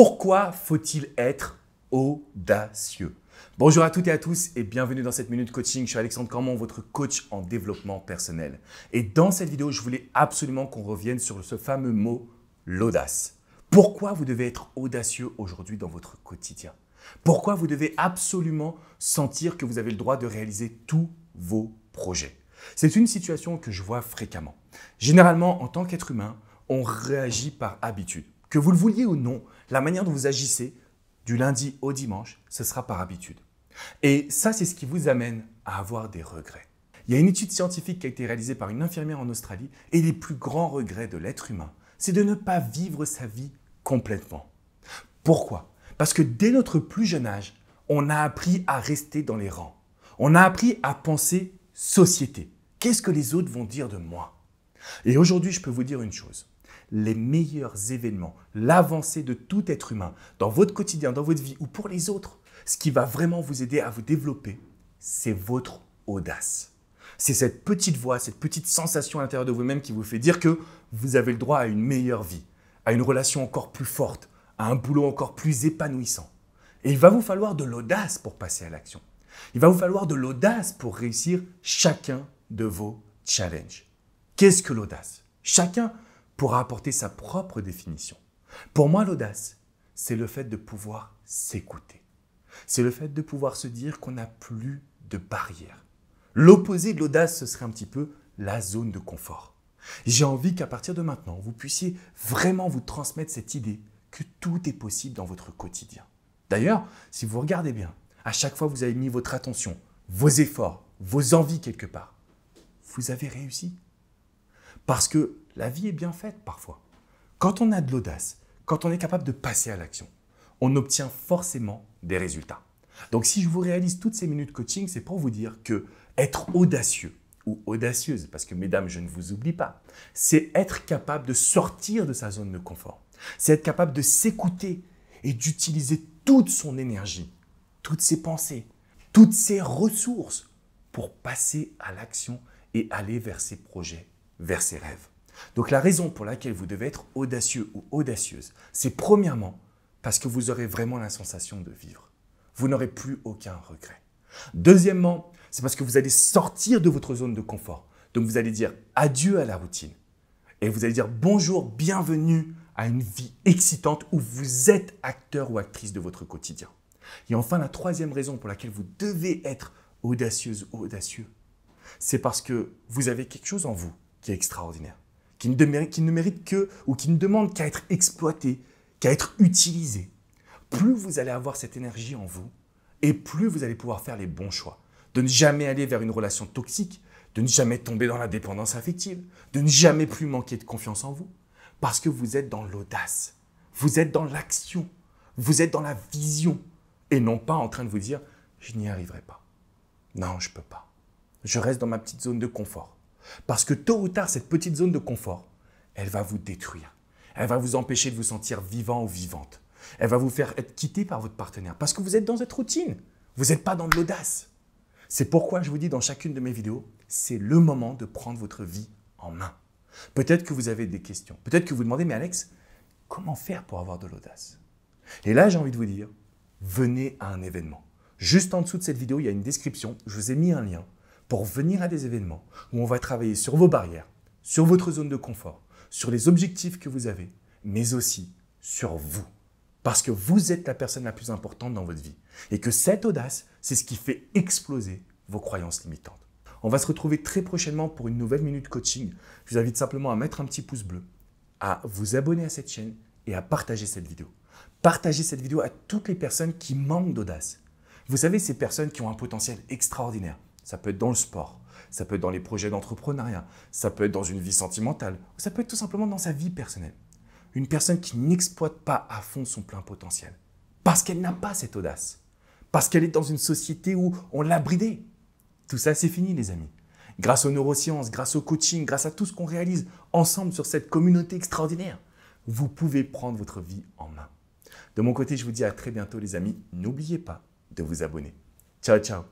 Pourquoi faut-il être audacieux? Bonjour à toutes et à tous et bienvenue dans cette Minute Coaching. Je suis Alexandre Cormon, votre coach en développement personnel. Et dans cette vidéo, je voulais absolument qu'on revienne sur ce fameux mot, l'audace. Pourquoi vous devez être audacieux aujourd'hui dans votre quotidien? Pourquoi vous devez absolument sentir que vous avez le droit de réaliser tous vos projets? C'est une situation que je vois fréquemment. Généralement, en tant qu'être humain, on réagit par habitude. Que vous le vouliez ou non, la manière dont vous agissez du lundi au dimanche, ce sera par habitude. Et ça, c'est ce qui vous amène à avoir des regrets. Il y a une étude scientifique qui a été réalisée par une infirmière en Australie et les plus grands regrets de l'être humain, c'est de ne pas vivre sa vie complètement. Pourquoi? Parce que dès notre plus jeune âge, on a appris à rester dans les rangs. On a appris à penser société. Qu'est-ce que les autres vont dire de moi? Et aujourd'hui, je peux vous dire une chose. Les meilleurs événements, l'avancée de tout être humain dans votre quotidien, dans votre vie ou pour les autres, ce qui va vraiment vous aider à vous développer, c'est votre audace. C'est cette petite voix, cette petite sensation à l'intérieur de vous-même qui vous fait dire que vous avez le droit à une meilleure vie, à une relation encore plus forte, à un boulot encore plus épanouissant. Et il va vous falloir de l'audace pour passer à l'action. Il va vous falloir de l'audace pour réussir chacun de vos challenges. Qu'est-ce que l'audace? Chacun pourra apporter sa propre définition. Pour moi, l'audace, c'est le fait de pouvoir s'écouter. C'est le fait de pouvoir se dire qu'on n'a plus de barrières. L'opposé de l'audace, ce serait un petit peu la zone de confort. J'ai envie qu'à partir de maintenant, vous puissiez vraiment vous transmettre cette idée que tout est possible dans votre quotidien. D'ailleurs, si vous regardez bien, à chaque fois que vous avez mis votre attention, vos efforts, vos envies quelque part, vous avez réussi. Parce que la vie est bien faite parfois. Quand on a de l'audace, quand on est capable de passer à l'action, on obtient forcément des résultats. Donc si je vous réalise toutes ces minutes coaching, c'est pour vous dire que être audacieux ou audacieuse, parce que mesdames, je ne vous oublie pas, c'est être capable de sortir de sa zone de confort. C'est être capable de s'écouter et d'utiliser toute son énergie, toutes ses pensées, toutes ses ressources pour passer à l'action et aller vers ses projets, vers ses rêves. Donc la raison pour laquelle vous devez être audacieux ou audacieuse, c'est premièrement parce que vous aurez vraiment la sensation de vivre. Vous n'aurez plus aucun regret. Deuxièmement, c'est parce que vous allez sortir de votre zone de confort. Donc vous allez dire adieu à la routine. Et vous allez dire bonjour, bienvenue à une vie excitante où vous êtes acteur ou actrice de votre quotidien. Et enfin, la troisième raison pour laquelle vous devez être audacieuse ou audacieux, c'est parce que vous avez quelque chose en vous qui est extraordinaire, qui ne mérite que, ou qui ne demande qu'à être exploité, qu'à être utilisé. Plus vous allez avoir cette énergie en vous, et plus vous allez pouvoir faire les bons choix. De ne jamais aller vers une relation toxique, de ne jamais tomber dans la dépendance affective, de ne jamais plus manquer de confiance en vous, parce que vous êtes dans l'audace, vous êtes dans l'action, vous êtes dans la vision, et non pas en train de vous dire « je n'y arriverai pas ». Non, je ne peux pas. Je reste dans ma petite zone de confort. Parce que tôt ou tard, cette petite zone de confort, elle va vous détruire. Elle va vous empêcher de vous sentir vivant ou vivante. Elle va vous faire être quitté par votre partenaire parce que vous êtes dans cette routine. Vous n'êtes pas dans de l'audace. C'est pourquoi je vous dis dans chacune de mes vidéos, c'est le moment de prendre votre vie en main. Peut-être que vous avez des questions. Peut-être que vous demandez, mais Alex, comment faire pour avoir de l'audace? Et là, j'ai envie de vous dire, venez à un événement. Juste en dessous de cette vidéo, il y a une description. Je vous ai mis un lien pour venir à des événements où on va travailler sur vos barrières, sur votre zone de confort, sur les objectifs que vous avez, mais aussi sur vous. Parce que vous êtes la personne la plus importante dans votre vie. Et que cette audace, c'est ce qui fait exploser vos croyances limitantes. On va se retrouver très prochainement pour une nouvelle Minute Coaching. Je vous invite simplement à mettre un petit pouce bleu, à vous abonner à cette chaîne et à partager cette vidéo. Partagez cette vidéo à toutes les personnes qui manquent d'audace. Vous savez, ces personnes qui ont un potentiel extraordinaire. Ça peut être dans le sport, ça peut être dans les projets d'entrepreneuriat, ça peut être dans une vie sentimentale, ou ça peut être tout simplement dans sa vie personnelle. Une personne qui n'exploite pas à fond son plein potentiel, parce qu'elle n'a pas cette audace, parce qu'elle est dans une société où on l'a bridée. Tout ça, c'est fini, les amis. Grâce aux neurosciences, grâce au coaching, grâce à tout ce qu'on réalise ensemble sur cette communauté extraordinaire, vous pouvez prendre votre vie en main. De mon côté, je vous dis à très bientôt, les amis. N'oubliez pas de vous abonner. Ciao, ciao.